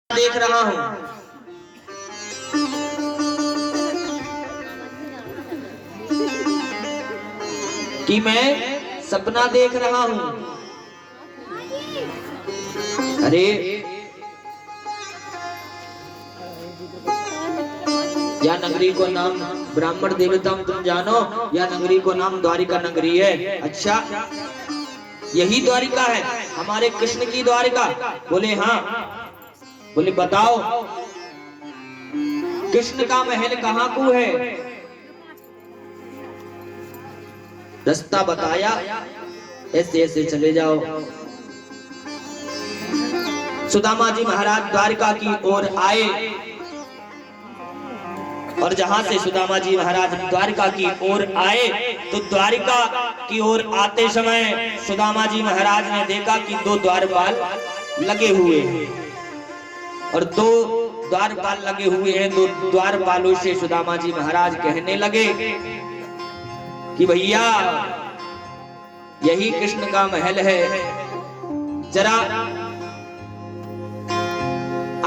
देख रहा हूं कि मैं सपना देख रहा हूं। अरे या नगरी को नाम ब्राह्मण देवता तुम जानो, या नगरी को नाम द्वारिका नगरी है। अच्छा, यही द्वारिका है हमारे कृष्ण की द्वारिका? बोले हाँ। बोले बताओ कृष्ण का महल कहाँ को है? रास्ता बताया, ऐसे ऐसे चले जाओ। सुदामा जी महाराज द्वारिका की ओर आए और जहां से सुदामा जी महाराज द्वारिका की ओर आए तो द्वारिका की ओर आते समय सुदामा जी महाराज ने देखा कि दो द्वारपाल लगे हुए हैं और दो द्वारपाल लगे हुए हैं। दो द्वारपालों से सुदामा जी महाराज कहने लगे कि भैया यही कृष्ण का महल है, जरा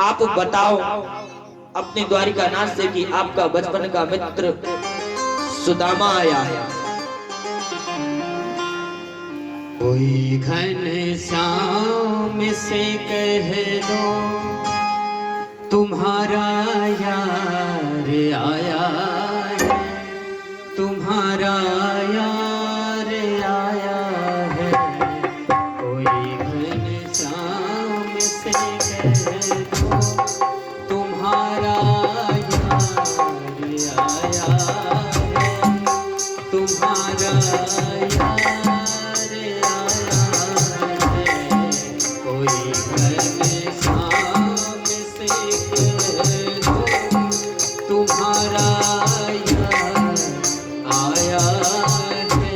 आप बताओ अपने द्वारिका नाथ से कि आपका बचपन का मित्र सुदामा आया है। कोई घनश्याम से कह दो तुम्हारा यार आया है, तुम्हारा यार आया है। कोई घनश्याम से कह दो तुम्हारा यार आया है, तुम्हारा यार आया है। कोई घनश्याम से कह दो तुम्हारा यार आया है,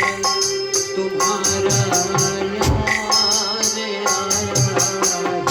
तुम्हारा यार आया है।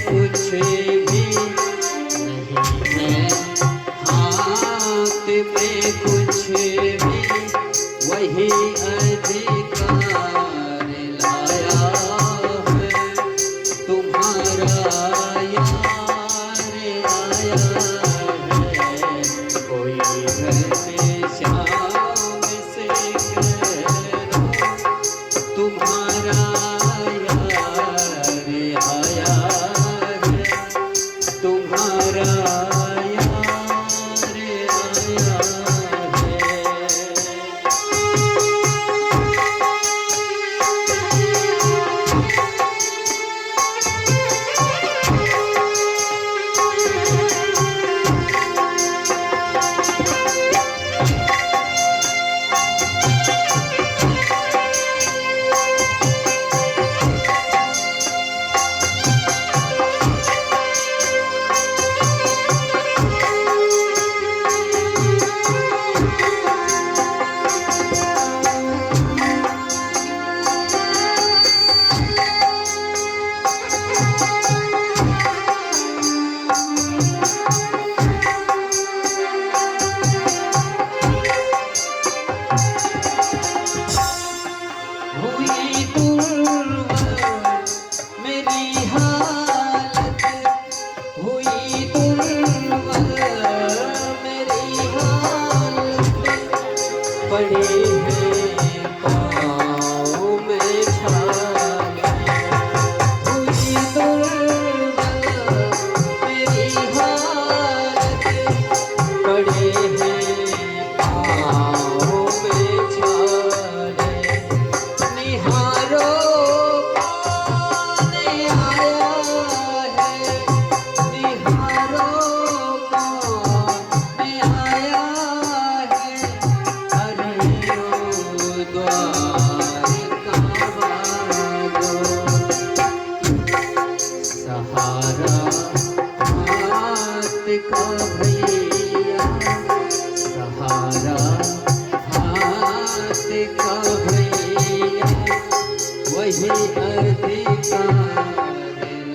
कुछ भी नहीं है हाथ में, कुछ भी वही अधिकार लाया है, तुम्हारा यार आया है। कोई घनश्याम से कह दो तुम्हारा यार आया है,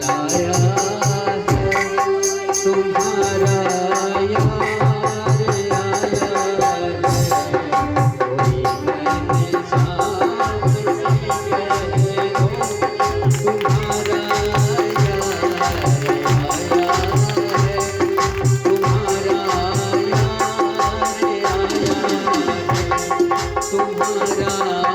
लाया है तुम्हारा यार आया है कोई मैंने साथ से तुम्हारा यार आया है तुम्हारा यार आया है तुम्हारा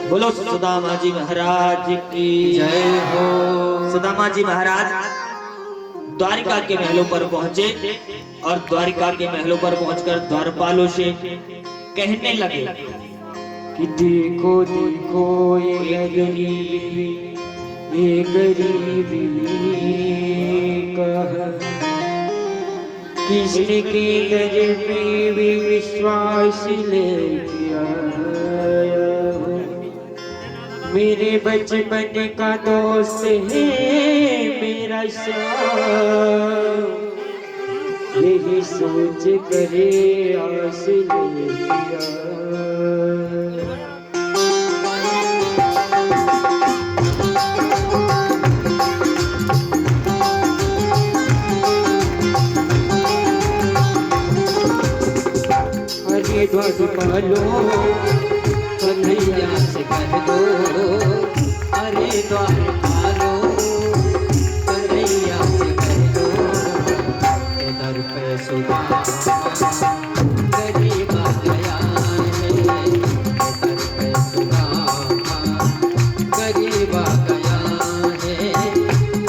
बोलो सुदामा जी महाराज की जय हो। सुदामा जी महाराज द्वारिका के महलों पर पहुंचे और द्वारिका के महलों पर पहुंचकर द्वारपालों से कहने लगे कि देखो देखो ये गरीबी कहा किसने की दर पे भी विश्वास ले किया मेरे बचपन का दोस्त है मेरा श्याम यही सोच करे आस ले किया द्वारपालो कन्हैया से कह दो अरे द्वारपालो कन्हैया से कह दो दर पे सुदामा गरीब आ गया है दर पे सुदामा गरीब आ गया है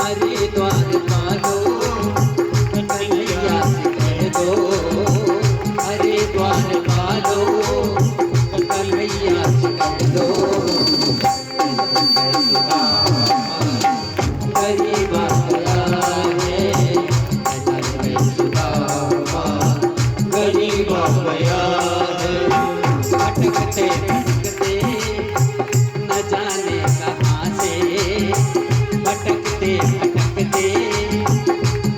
अरे द्वारपालो कन्हैया से कह दो अरे द्वारपालो कन्हैया से कह दो गरीब आ गया है सुदामा गरीब आ गया है भटकते भटकते न जाने कहाँ से भटकते भटकते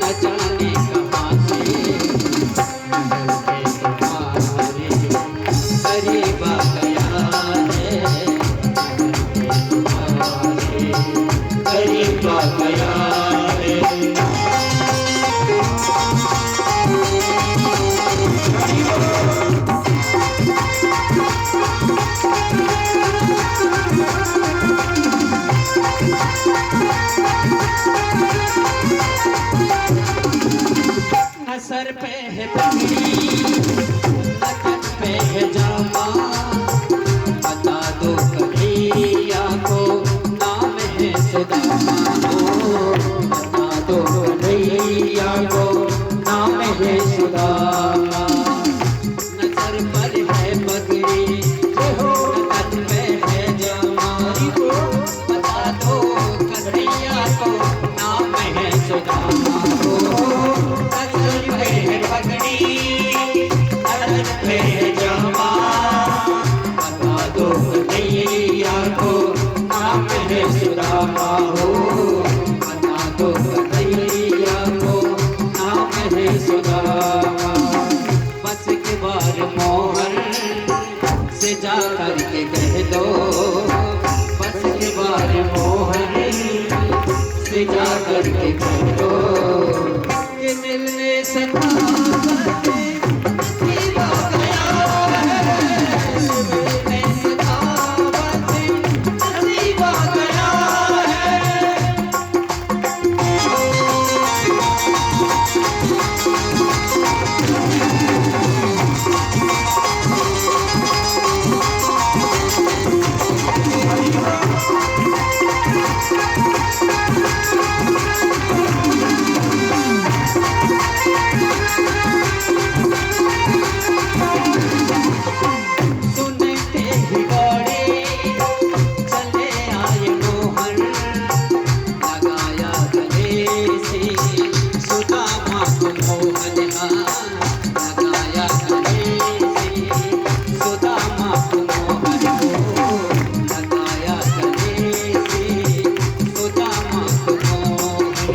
न जाने कहाँ से गरीब आ गया है गरीब आ गया है सर पे है पगड़ी तन पे है जामा बता दो कन्हैया को नाम है सुदामा बता दो कन्हैया को नाम है सुदामा न सर पर है पगड़ी तन पे है जामा बता दो कन्हैया को नाम है सुदामा सुदामा हो बता दो कन्हैया को नाम है सुदामा बस के बार मोहन से जा करके कह दो बस के बार मोहन से जा करके कह दो कि मिलने सतावत नसीब आ गया है मिलने सतावत नसीब आ गया है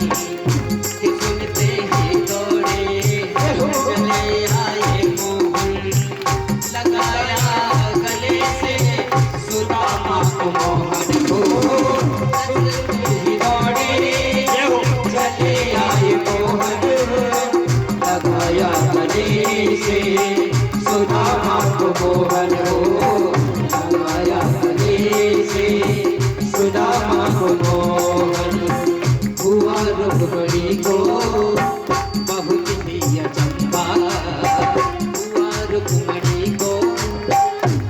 कि सुनते ही दौड़े चले आए मोहन, लगाया गले से सुदामा को मोहन को। सुनते ही दौड़े चले आए मोहन, लगाया गले से सुदामा को मोहन हो, लगाया गले से सुदामा को मोहन। हुआ रुक्मणी को बहुत ही अचंभा, हुआ रुक्मणी को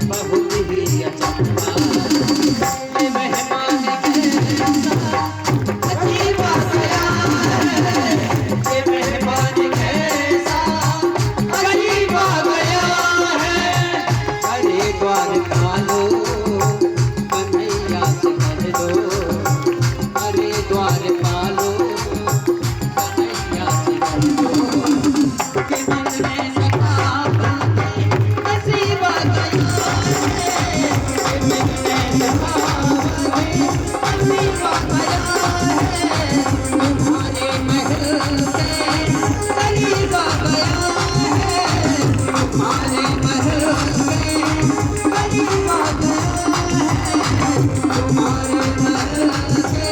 बहुत ही अचंभा। ये मेहमान कैसा अजीब आ गया है, ये मेहमान कैसा अजीब आ गया है। अरे द्वार कालो कन्हैया से कह दो, अरे द्वार पालो कन्हैया से कह दो कि मन में सखा बंदे नसीब आ गया है, कि मन में सखा बंदे नसीब आ गया है। तुम्हारे महल के करीब आ गया है, तुम्हारे महल के करीब आ गया है, तुम्हारे महल के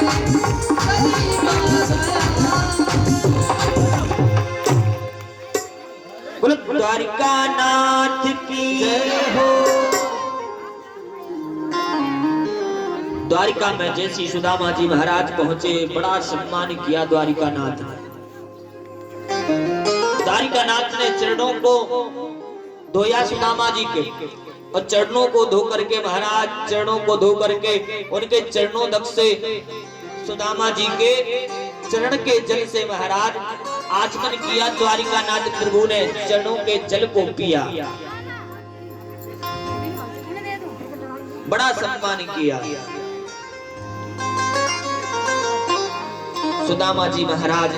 करीब आ गया। बोलो द्वारिका नाथ की जय हो। द्वारिका में जैसी सुदामा जी महाराज पहुंचे, बड़ा सम्मान किया द्वारिका नाथ ने। द्वारिका नाथ ने चरणों को धोया सुदामा जी के, और चरणों को धो करके महाराज चरणों को धो करके उनके चरणों तक से सुदामा जी के चरण के जल से महाराज आचमन किया। द्वारिका नाथ प्रभु ने चरणों के जल को पिया, बड़ा सम्मान किया। सुदामा जी महाराज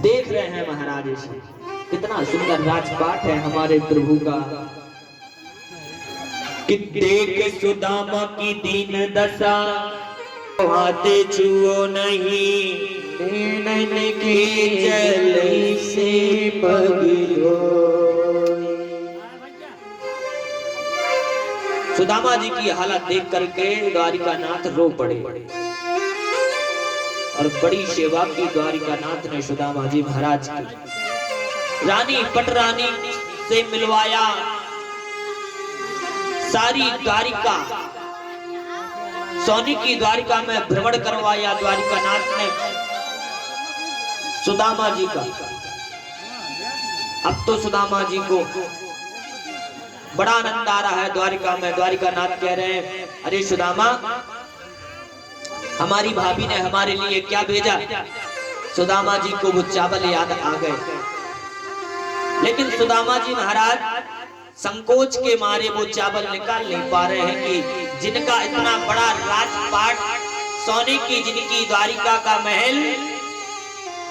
देख रहे हैं महाराज इसे, कितना सुंदर राजपाट है हमारे प्रभु का। कि देख सुदामा की दीन दशा, हाथे छुओ नहीं, नैन के जल से पग धोए। सुदामा जी की हालत देख करके द्वारिका नाथ रो पड़े, और बड़ी सेवा की द्वारिका नाथ ने सुदामा जी महाराज की। रानी पटरानी से मिलवाया, सारी द्वारिका सोने की द्वारिका में भ्रमण करवाया द्वारिका नाथ ने सुदामा जी का। अब तो सुदामा जी को बड़ा आनंद आ रहा है द्वारिका में। द्वारिका नाथ कह रहे हैं, अरे सुदामा, हमारी भाभी ने हमारे लिए क्या भेजा। सुदामा जी को वो चावल याद आ गए, लेकिन सुदामा जी महाराज संकोच के मारे वो चावल निकाल नहीं पा रहे हैं कि जिनका इतना बड़ा राजपाट, सोने की जिनकी द्वारिका का महल,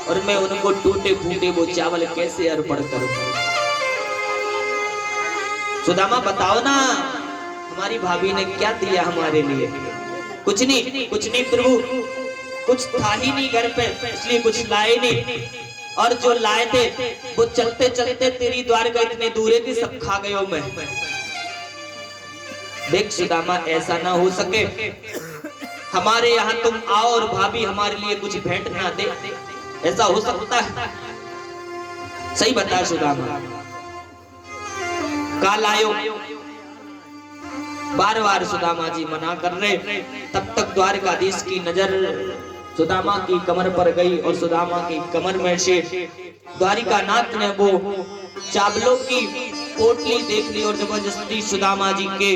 और मैं उनको टूटे फूटे वो चावल कैसे अर्पण करूं। सुदामा बताओ ना, हमारी भाभी ने क्या दिया हमारे लिए। कुछ नहीं प्रभु, कुछ था ही नहीं घर पे, इसलिए कुछ लाए नहीं, और जो लाए थे वो चलते चलते तेरी द्वारका इतने दूर है कि सब खा गए हो मैं। देख सुदामा, ऐसा ना हो सके, हमारे यहाँ तुम आओ और भाभी हमारे लिए कुछ भेंट ना दे, ऐसा हो सकता है? सही बता सुदामा, काल आयो। बार बार सुदामा जी मना कर रहे, तब तक द्वारकाधीश की नजर सुदामा की कमर पर गई, और सुदामा की कमर में से द्वारिका नाथ ने वो चावलों की पोटली देख ली, और जबरदस्ती सुदामा जी के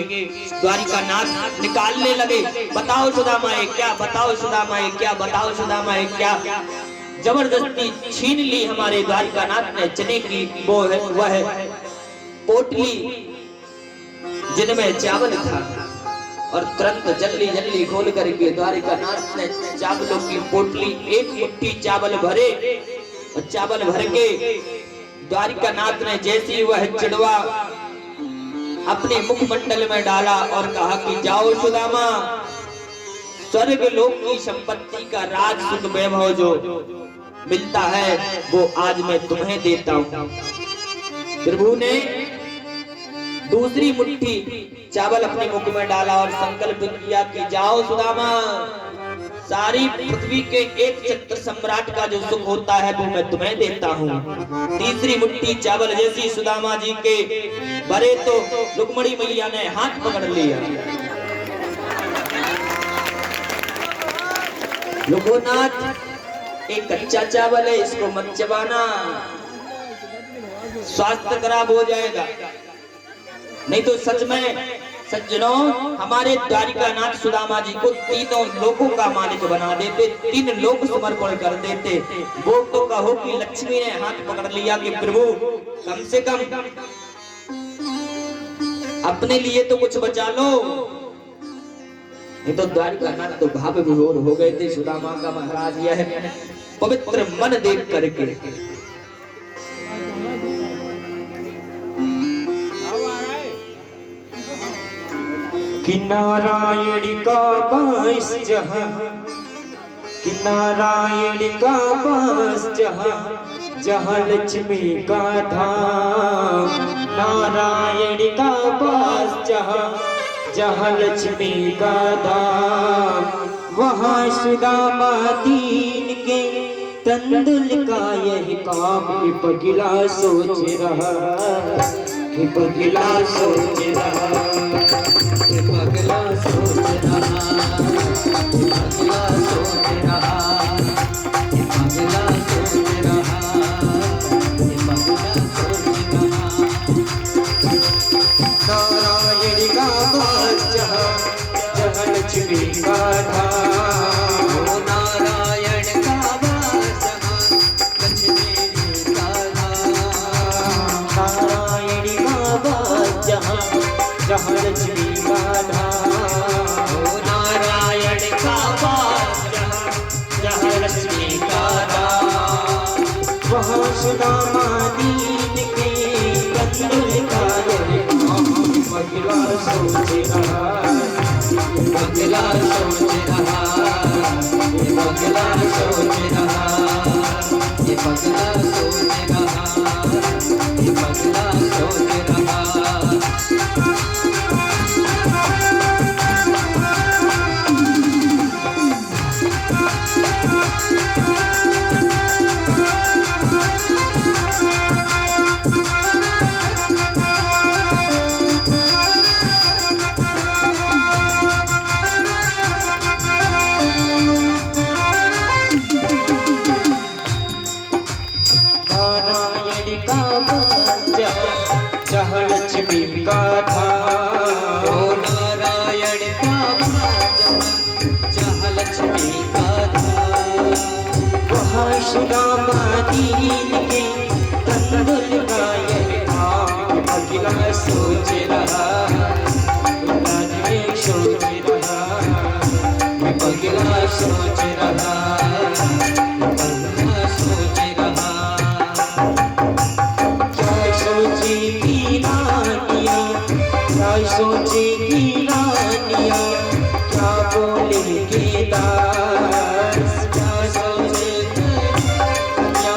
द्वारिका नाथ निकालने लगे। बताओ सुदामा ये क्या, बताओ सुदामा ये क्या, बताओ सुदामा ये क्या। जबरदस्ती छीन ली हमारे द्वारिका नाथ ने चने की वो है वह पोटली जिनमें चावल था, और तुरंत जल्दी जल्दी खोल करके द्वारिका नाथ ने चावलों की पोटली, एक मुट्ठी चावल भरे, और चावल भर के द्वारिका नाथ ने जैसी वह चिड़वा अपने मुखमंडल में डाला और कहा कि जाओ सुदामा, स्वर्ग लोक की संपत्ति का राज सुख वैभव जो मिलता है वो आज मैं तुम्हें देता हूं। प्रभु ने दूसरी मुट्ठी चावल अपने मुख में डाला और संकल्प किया कि जाओ सुदामा, सारी पृथ्वी के एक छत्र सम्राट का जो सुख होता है वो मैं तुम्हें देता हूँ। तीसरी मुट्ठी चावल जैसी सुदामा जी के भरे तो रुक्मणी मैया ने हाथ पकड़ लिया। रघुनाथ, एक कच्चा चावल है, इसको मत चबाना, स्वास्थ्य खराब हो जाएगा। नहीं तो सच में सज्जनों, हमारे द्वारिकानाथ सुदामा जी को तीनों लोकों का मालिक बना देते, 3 लोक समर्पण कर देते। वो तो कहो कि लक्ष्मी ने हाथ पकड़ लिया कि प्रभु कम से कम अपने लिए तो कुछ बचा लो। नहीं तो द्वारिकानाथ तो भाव विभोर हो गए थे। सुदामा का महाराज यह पवित्र मन देख करके कि नारायण का वास जहाँ, कि नारायण का वास जहाँ, जहाँ लक्ष्मी का धाम। नारायण का वास जहाँ, जहाँ लक्ष्मी का धाम। वहाँ सुदामा दीन के तंदुल का यही काम पगला सोच रहा, पगला सोच रहा, पगला सोच रहा, पगला सोच रहा, पगला सोच रहा, पगला सोच रहा। नारायण का वास जहाँ, जहाँ लक्ष्मी का धाम। नारायण का वास जहाँ, लक्ष्मी का धाम। नारायण का वास जहाँ, जहाँ लक्ष्मी का धाम। नारायण का वास जहाँ, जहाँ लक्ष्मी का धाम। वहाँ सुदामा दीन के तंदुल का यही काम पगला सोच रहा, पगला सोच रहा, पगला सोच रहा, पगला सोच रहा, पगला सोच रहा। जहाँ लक्ष्मी का धाम। नारायण का वास जहाँ लक्ष्मी का धाम। वहाँ सुदामा दीन के तंदुल का यही काम पगला सोच रहा, सोच रहा, पगला सोच रहा, पगला सोच रहा। सोचेगी रानिया, क्या सोचेगी रानिया, क्या बोलेंगे दास। क्या सोचेगी रानिया,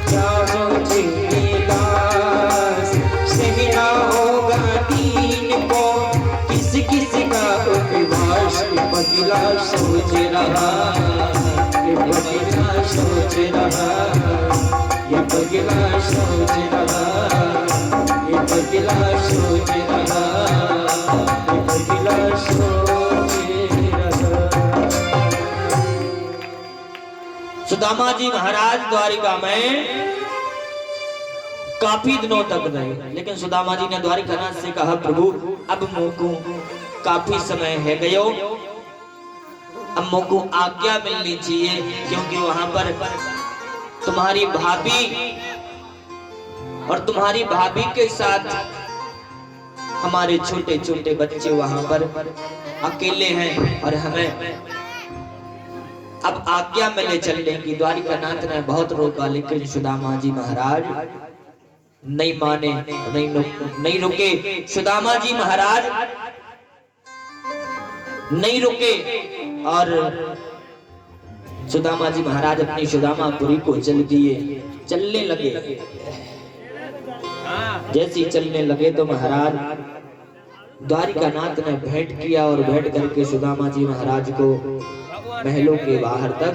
क्या सोचेंगे दास। सहना होगा दीन को किस किस का उपवास। पगला सोच रहा, पगला सोच रहा, ये पगला सोच रहा, ये पगला सोच रहा, ये पगला सोच रहा। सुदामा जी महाराज द्वारिका में काफी दिनों तक रहे, लेकिन सुदामा जी ने द्वारिकानाथ से कहा प्रभु अब मोको काफी समय है गयो, अब मोको आज्ञा मिलनी चाहिए, क्योंकि वहां पर तुम्हारी भाभी और तुम्हारी भाभी के साथ हमारे छोटे छोटे बच्चे वहां पर अकेले हैं और हमें अब आज्ञा मिले चलने की। द्वारिकानाथ ने बहुत रोका, लेकिन सुदामा जी महाराज नहीं माने, नहीं रुके। सुदामा जी महाराज नहीं रुके और सुदामा जी महाराज अपनी सुदामापुरी को चल दिए, चलने लगे। जैसे ही चलने लगे तो महाराज द्वारिकानाथ ने भेंट किया और भेंट करके सुदामा जी महाराज को महलों के बाहर तक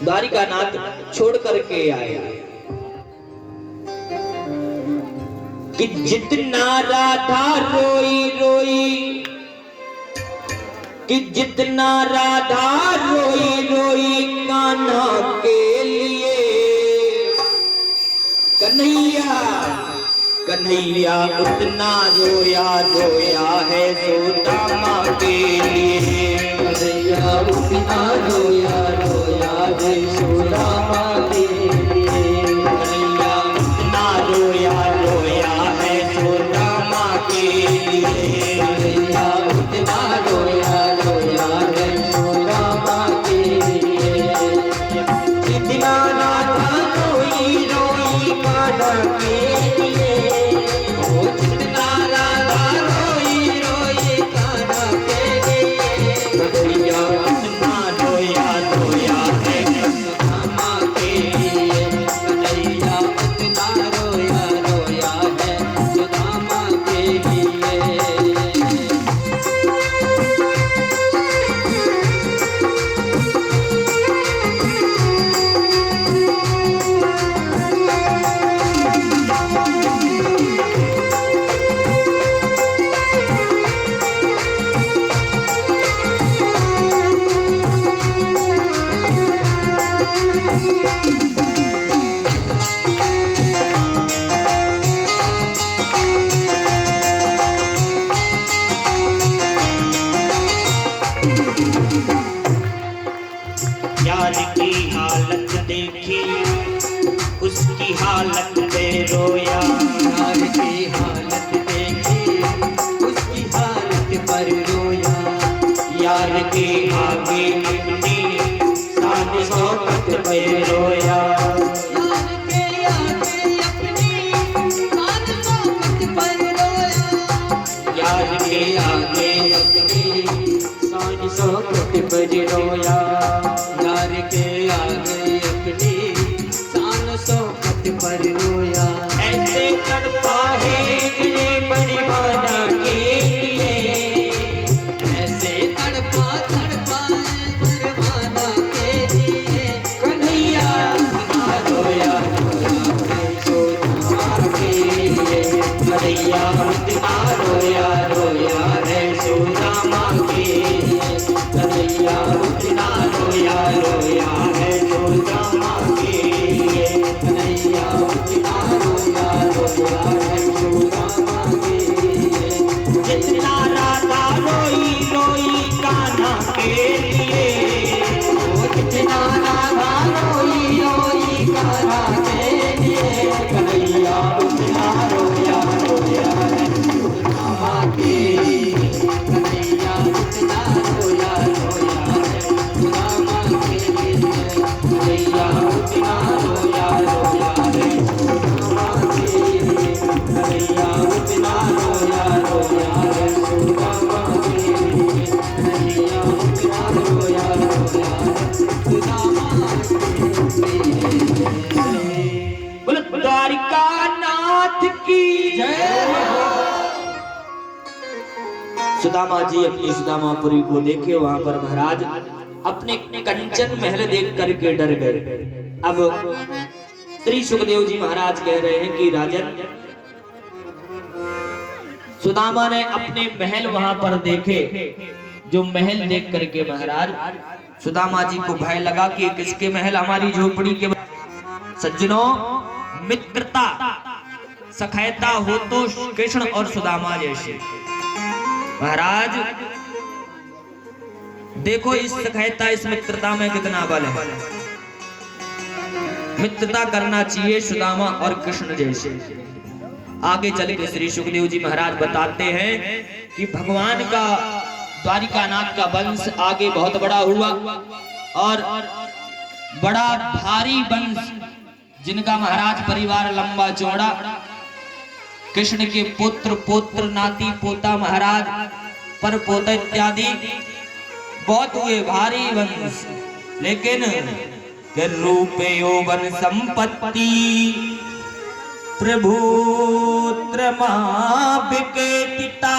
द्वारिकानाथ छोड़ करके आए। कि जितना राधा रोई रोई, कि जितना राधा रोई रोई कान्हा के लिए, कन्हैया कन्हैया उतना रोया रोया है सुदामा के लिए। कन्हैया उतना रोया रोया है सुदामा के लिए। कन्हैया उतना रोया रोया है सुदामा के लिए। कन्हैया उतना रोया रोया है सुदामा के लिए। जितना राधा रोई रोई कान्हा के लिए, ओ जितना राधा रोई रोई कान्हा के लिए। कन्हैया उतना रोया रोया है सुदामा के लिए। कन्हैया उतना रोया रोया है सुदामा के लिए। यार की हालत देखी, उसकी हालत में रोया। यार की हालत देखी, उसकी हालत पर रोया। यार के आगे अपनी शान शौकत पे रोया। यार के आगे अपनी शान शौकत पर रोया। यार के आगे अपनी शान शौकत पे रोया। यार के आगे अपनी शान शौकत पर रोया। ऐसे तड़पा है मेरे परिवार के लिए। ऐसे तड़पा तड़पा परवाना के लिए। कन्हैया उतना रोया सुदामा के लिए। कन्हैया उतना रोया रोया है सुदामा के लिए। कन्हैया उतना रोया रोया है सुदामा के लिए। कन्हैया उतना रोया रोया है सुदामा के लिए। जितना राधा रोई रोई कान्हा के लिए। ओ जितना राधा रोई रोई कान्हा के लिए। कन्हैया उतना रोया रोया है सुदामा के लिए। कन्हैया उतना रोया रोया है सुदामा के लिए। कन्हैया उतना रोया रोया है सुदामा के लिए। कन्हैया उतना रोया रोया है सुदामा के लिए। कन्हैया उतना रोया रोया है सुदामा के लिए। बोलो द्वारिका नाथ की सुदामा जी अपनी सुदामापुरी को देखे, वहां पर महाराज अपने कंचन महल देख करके डर गए। अब श्री सुखदेव जी महाराज कह रहे हैं कि राजन, सुदामा ने अपने महल वहां पर देखे। जो महल देख करके महाराज सुदामा जी को भय लगा कि किसके महल, हमारी झोपड़ी के। सज्जनों, मित्रता सखायता हो तो कृष्ण और सुदामा जैसे। महाराज देखो इस सखायता, इस मित्रता में कितना बल है। मित्रता करना चाहिए सुदामा और कृष्ण जैसे। आगे चल के श्री सुखदेव जी महाराज बताते हैं कि भगवान का द्वारिकानाथ का वंश आगे बहुत बड़ा हुआ और बड़ा भारी वंश, जिनका महाराज परिवार लंबा चौड़ा। कृष्ण के पुत्र, पौत्र, नाती, पोता, महाराज पर पोता इत्यादि बहुत हुए भारी वंश, लेकिन के रूप यौवन संपत्ति प्रभुत्र बिकेतिता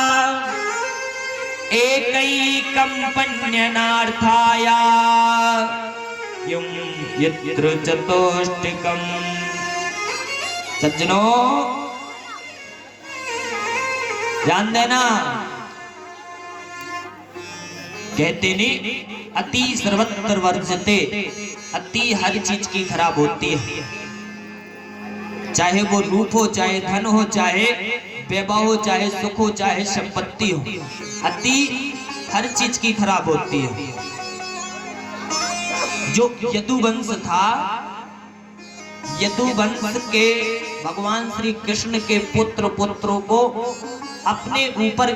एकैकं पण्यनार्थाया युं यत्र चतुष्टिकम्। सज्जनों ध्यान देना, कहते नहीं अति सर्वत्र वर्जते, अति हर चीज की खराब होती है, चाहे वो रूप हो, चाहे धन हो, चाहे वैभव हो, चाहे सुख हो, चाहे संपत्ति हो, अति हर चीज की खराब होती है। जो यदुवंश था, यदुवंश के भगवान श्री कृष्ण के पुत्रों को अपने ऊपर